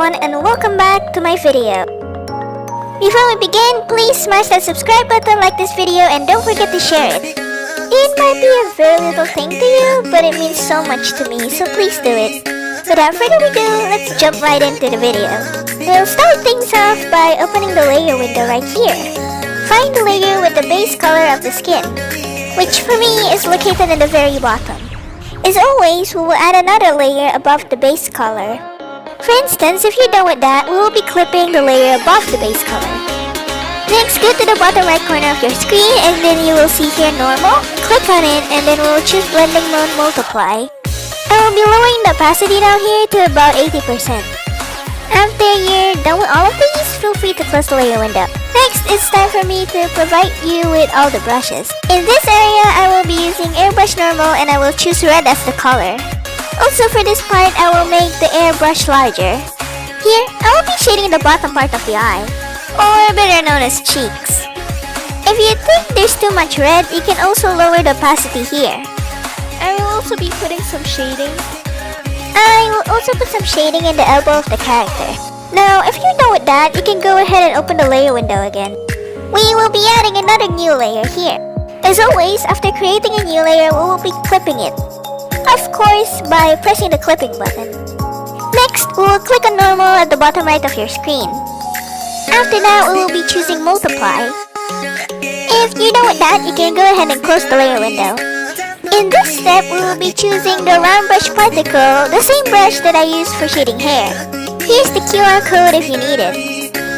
everyone, and welcome back to my video. Before we begin, please smash that subscribe button, like this video, and don't forget to share it. It might be a very little thing to you, but it means so much to me, so please do it. Without further ado, let's jump right into the video. We'll start things off by opening the layer window right here. Find the layer with the base color of the skin, which for me is located in the very bottom. As always, we will add another layer above the base color. For instance, if you're done with that, we will be clipping the layer above the base color. Next, go to the bottom right corner of your screen and then you will see here normal. Click on it and then we'll choose blending mode multiply. I will be lowering the opacity down here to about 80%. After you're done with all of these, feel free to close the layer window. Next, it's time for me to provide you with all the brushes. In this area, I will be using airbrush normal and I will choose red as the color. Also for this part, I will make the airbrush larger. Here, I will be shading the bottom part of the eye, or better known as cheeks. If you think there's too much red, you can also lower the opacity here. I will also be putting some shading. I will also put some shading in the elbow of the character. Now, if you're done with that, you can go ahead and open the layer window again. We will be adding another new layer here. As always, after creating a new layer, we will be clipping it. Of course, by pressing the clipping button. Next, we will click on normal at the bottom right of your screen. After that, we will be choosing multiply. If you're done with that, you can go ahead and close the layer window. In this step, we will be choosing the round brush particle, the same brush that I used for shading hair. Here's the QR code if you need it.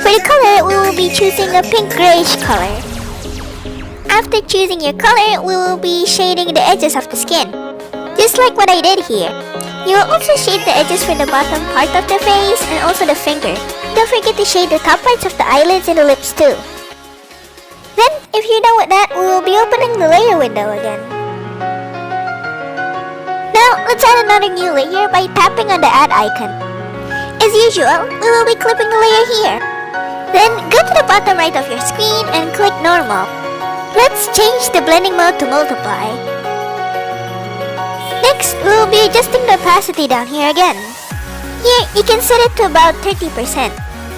For the color, we will be choosing a pink grayish color. After choosing your color, we will be shading the edges of the skin, just like what I did here. You will also shade the edges for the bottom part of the face and also the finger. Don't forget to shade the top parts of the eyelids and the lips too. Then, if you're done with that, we will be opening the layer window again. Now, let's add another new layer by tapping on the add icon. As usual, we will be clipping the layer here. Then, go to the bottom right of your screen and click normal. Let's change the blending mode to multiply. Next, we will be adjusting the opacity down here again. Here, you can set it to about 30%.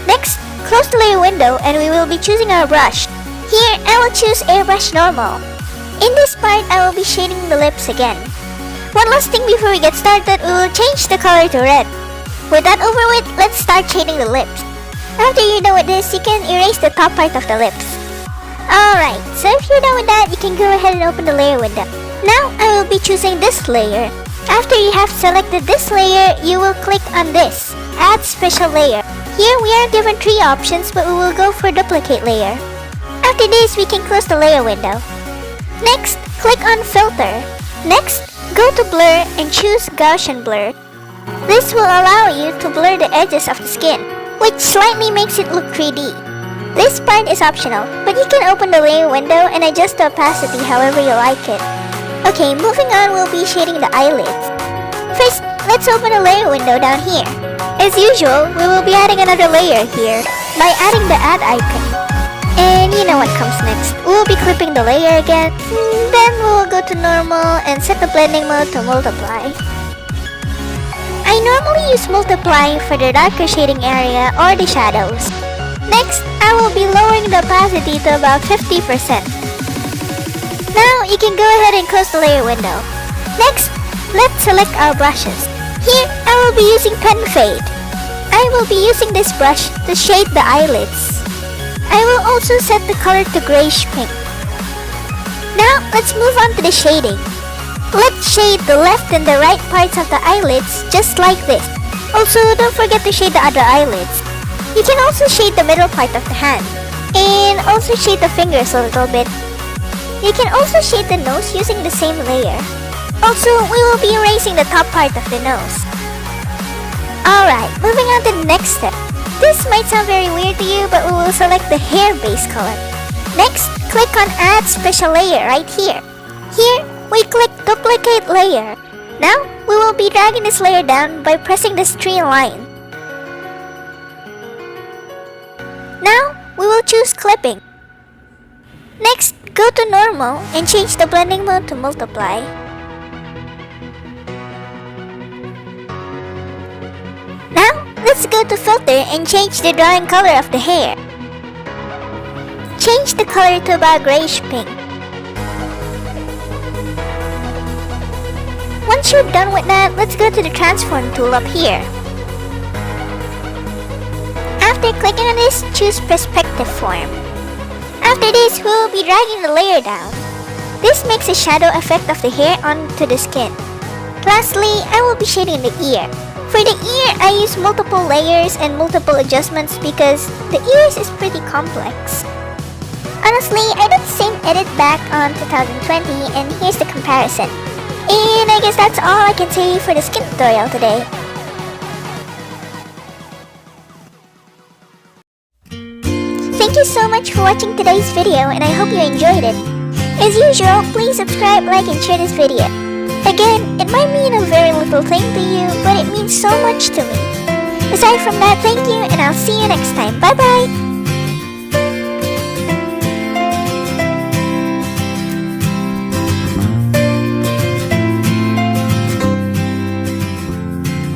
Next, close the layer window and we will be choosing our brush. Here, I will choose airbrush normal. In this part, I will be shading the lips again. One last thing before we get started, we will change the color to red. With that over with, let's start shading the lips. After you're done with this, you can erase the top part of the lips. Alright, so if you're done with that, you can go ahead and open the layer window. Now, I will be choosing this layer. After you have selected this layer, you will click on this, Add Special Layer. Here, we are given 3 options, but we will go for Duplicate Layer. After this, we can close the layer window. Next, click on Filter. Next, go to Blur and choose Gaussian Blur. This will allow you to blur the edges of the skin, which slightly makes it look 3D. This part is optional, but you can open the layer window and adjust the opacity however you like it. Okay, moving on, we'll be shading the eyelids. First, let's open the layer window down here. As usual, we will be adding another layer here by adding the add icon. And you know what comes next. We will be clipping the layer again. Then we will go to normal and set the blending mode to multiply. I normally use multiply for the darker shading area or the shadows. Next, I will be lowering the opacity to about 50%. Now, you can go ahead and close the layer window. Next, let's select our brushes. Here, I will be using pen fade. I will be using this brush to shade the eyelids. I will also set the color to grayish pink. Now, let's move on to the shading. Let's shade the left and the right parts of the eyelids just like this. Also, don't forget to shade the other eyelids. You can also shade the middle part of the hand. And also shade the fingers a little bit. You can also shade the nose using the same layer. Also, we will be erasing the top part of the nose. Alright, moving on to the next step. This might sound very weird to you, but we will select the hair base color. Next, click on Add Special Layer right here. Here, we click Duplicate Layer. Now, we will be dragging this layer down by pressing this 3 line. Now, we will choose Clipping. Next, go to Normal and change the blending mode to Multiply. Now, let's go to filter and change the drawing color of the hair. Change the color to about grayish pink. Once you're done with that, let's go to the transform tool up here. After clicking on this, choose perspective form. After this, we'll be dragging the layer down. This makes a shadow effect of the hair onto the skin. Lastly, I will be shading the ear. For the ear, I use multiple layers and multiple adjustments because the ears is pretty complex. Honestly, I did the same edit back on 2020 and here's the comparison. And I guess that's all I can say for the skin tutorial today. Thank you so much for watching today's video and I hope you enjoyed it. As usual, please subscribe, like, and share this video. Again, it might mean a very little thing to you, but it means so much to me. Aside from that, thank you and I'll see you next time. Bye bye!